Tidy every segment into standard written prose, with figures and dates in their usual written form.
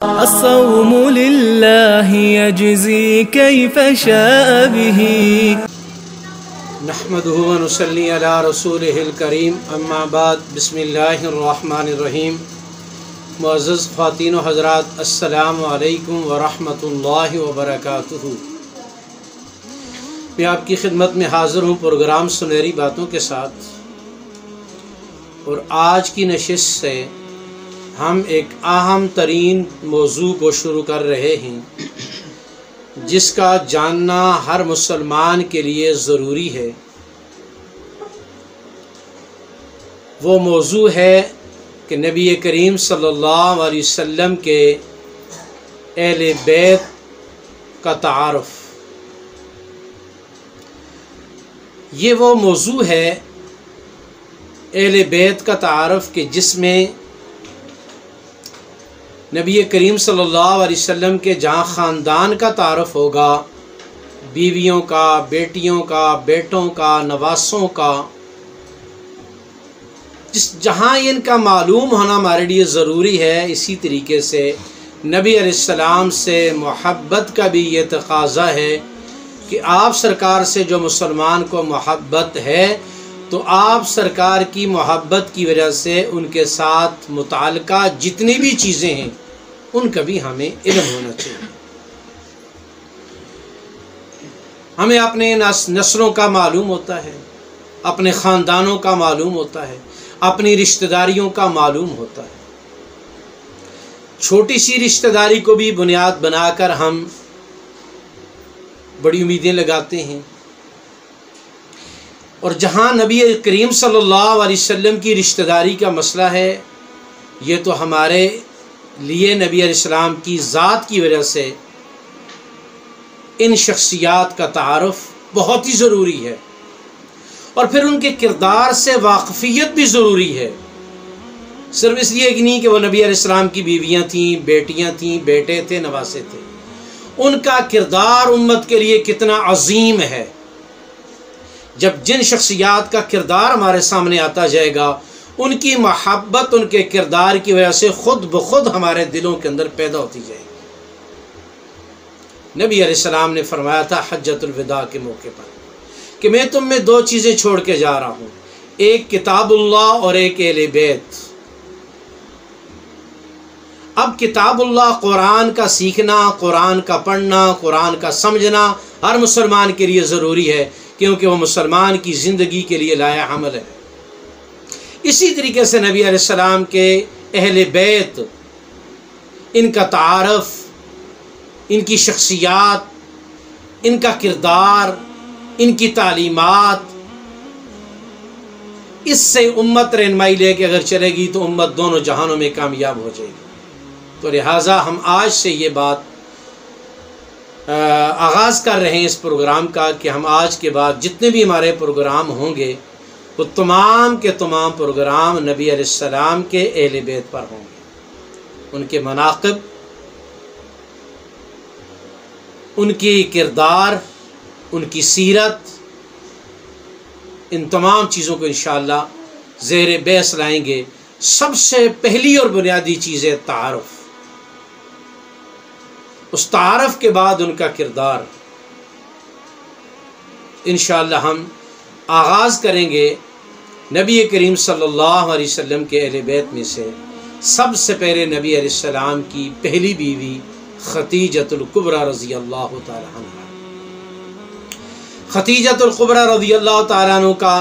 الصوم لله يجزي كيف شاء به نحمده ونصلي على رسوله الكريم اما بعد بسم اللہ الرحمن الرحیم۔ معزز خواتین و حضرات، السلام علیکم ورحمۃ اللہ وبرکاتہ۔ میں آپ کی خدمت میں حاضر ہوں پروگرام سنہری باتوں کے ساتھ، اور آج کی نشست سے ہم ایک اہم ترین موضوع کو شروع کر رہے ہیں جس کا جاننا ہر مسلمان کے لیے ضروری ہے۔ وہ موضوع ہے کہ نبی کریم صلی اللہ علیہ وسلم کے اہل بیت کا تعارف۔ یہ وہ موضوع ہے اہل بیت کا تعارف کہ جس میں نبی کریم صلی اللہ علیہ وسلم کے جہاں خاندان کا تعارف ہوگا، بیویوں کا، بیٹیوں کا، بیٹوں کا، نواسوں کا، جہاں ان کا معلوم ہونا ہمارے لیے ضروری ہے، اسی طریقے سے نبی علیہ السلام سے محبت کا بھی یہ تقاضا ہے کہ آپ سرکار سے جو مسلمان کو محبت ہے تو آپ سرکار کی محبت کی وجہ سے ان کے ساتھ متعلقہ جتنی بھی چیزیں ہیں ان کا بھی ہمیں علم ہونا چاہیے۔ ہمیں اپنے نسلوں کا معلوم ہوتا ہے، اپنے خاندانوں کا معلوم ہوتا ہے، اپنی رشتہ داریوں کا معلوم ہوتا ہے۔ چھوٹی سی رشتہ داری کو بھی بنیاد بنا کر ہم بڑی امیدیں لگاتے ہیں، اور جہاں نبی کریم صلی اللہ علیہ وسلم کی رشتہ داری کا مسئلہ ہے، یہ تو ہمارے لیے نبی علیہ السلام کی ذات کی وجہ سے ان شخصیات کا تعارف بہت ہی ضروری ہے، اور پھر ان کے کردار سے واقفیت بھی ضروری ہے۔ صرف اس لیے کہ نہیں کہ وہ نبی علیہ السلام کی بیویاں تھیں، بیٹیاں تھیں، بیٹے تھے، نواسے تھے، ان کا کردار امت کے لیے کتنا عظیم ہے۔ جب جن شخصیات کا کردار ہمارے سامنے آتا جائے گا، ان کی محبت ان کے کردار کی وجہ سے خود بخود ہمارے دلوں کے اندر پیدا ہوتی جائے گی۔ نبی علیہ السلام نے فرمایا تھا حجۃ الوداع کے موقع پر کہ میں تم میں دو چیزیں چھوڑ کے جا رہا ہوں، ایک کتاب اللہ اور ایک اہل بیت۔ اب کتاب اللہ قرآن کا سیکھنا، قرآن کا پڑھنا، قرآن کا سمجھنا ہر مسلمان کے لیے ضروری ہے، کیونکہ وہ مسلمان کی زندگی کے لیے لائق عمل ہے۔ اسی طریقے سے نبی علیہ السلام کے اہل بیت، ان کا تعارف، ان کی شخصیات، ان کا کردار، ان کی تعلیمات، اس سے امت رہنمائی لے کے اگر چلے گی تو امت دونوں جہانوں میں کامیاب ہو جائے گی۔ تو لہٰذا ہم آج سے یہ بات آغاز کر رہے ہیں اس پروگرام کا کہ ہم آج کے بعد جتنے بھی ہمارے پروگرام ہوں گے وہ تمام کے تمام پروگرام نبی علیہ السلام کے اہل بیت پر ہوں گے۔ ان کے مناقب، ان کی کردار، ان کی سیرت، ان تمام چیزوں کو انشاءاللہ زیر بحث لائیں گے۔ سب سے پہلی اور بنیادی چیز ہے تعارف۔ اس تعارف کے بعد ان کا کردار۔ انشاءاللہ ہم آغاز کریں گے نبی کریم صلی اللہ علیہ وسلم کے اہل بیت میں سے سب سے پہلے نبی علیہ السلام کی پہلی بیوی خدیجۃ الکبریٰ رضی اللہ تعالیٰ عنہ۔ خدیجۃ الکبریٰ رضی اللہ تعالیٰ عنہ کا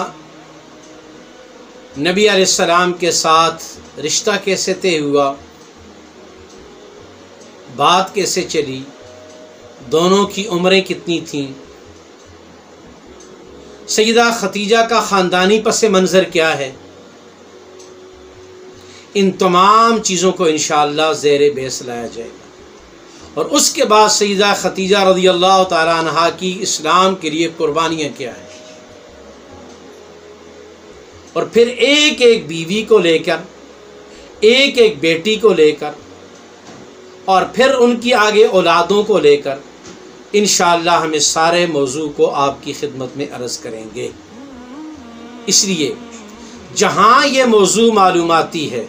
نبی علیہ السلام کے ساتھ رشتہ کیسے طے ہوا، بات کیسے چلی، دونوں کی عمریں کتنی تھیں، سیدہ خدیجہ کا خاندانی پس منظر کیا ہے، ان تمام چیزوں کو انشاءاللہ زیر بحث لایا جائے گا۔ اور اس کے بعد سیدہ خدیجہ رضی اللہ تعالیٰ عنہا کی اسلام کے لیے قربانیاں کیا ہیں، اور پھر ایک ایک بیوی کو لے کر، ایک ایک بیٹی کو لے کر، اور پھر ان کی آگے اولادوں کو لے کر انشاءاللہ ہم اس سارے موضوع کو آپ کی خدمت میں عرض کریں گے۔ اس لیے جہاں یہ موضوع معلوماتی ہے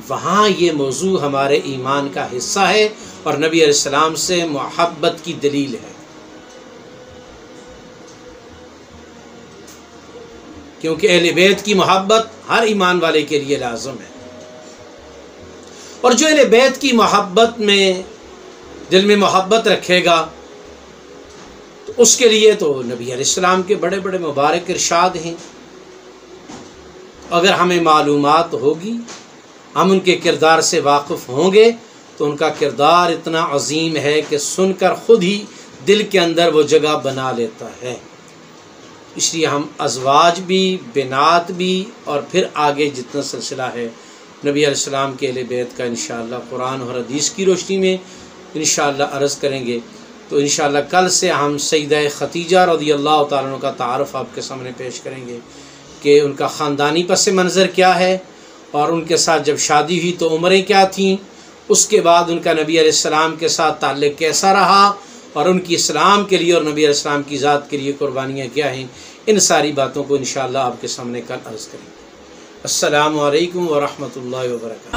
وہاں یہ موضوع ہمارے ایمان کا حصہ ہے اور نبی علیہ السلام سے محبت کی دلیل ہے، کیونکہ اہل بیت کی محبت ہر ایمان والے کے لیے لازم ہے، اور جو اہل بیت کی محبت میں دل میں محبت رکھے گا تو اس کے لیے تو نبی علیہ السلام کے بڑے بڑے مبارک ارشاد ہیں۔ اگر ہمیں معلومات ہوگی، ہم ان کے کردار سے واقف ہوں گے تو ان کا کردار اتنا عظیم ہے کہ سن کر خود ہی دل کے اندر وہ جگہ بنا لیتا ہے۔ اس لیے ہم ازواج بھی، بنات بھی، اور پھر آگے جتنا سلسلہ ہے نبی علیہ السلام کے اہل بیت کا انشاءاللہ قرآن اور حدیث کی روشنی میں انشاءاللہ عرض کریں گے۔ تو انشاءاللہ کل سے ہم سیدہ خدیجہ رضی اللہ تعالیٰ عنہ کا تعارف آپ کے سامنے پیش کریں گے کہ ان کا خاندانی پس منظر کیا ہے، اور ان کے ساتھ جب شادی ہوئی تو عمریں کیا تھیں، اس کے بعد ان کا نبی علیہ السلام کے ساتھ تعلق کیسا رہا، اور ان کی اسلام کے لیے اور نبی علیہ السلام کی ذات کے لیے قربانیاں کیا ہیں۔ ان ساری باتوں کو انشاءاللہ آپ کے سامنے کل عرض کریں گے۔ السلام علیکم ورحمۃ اللہ وبرکاتہ۔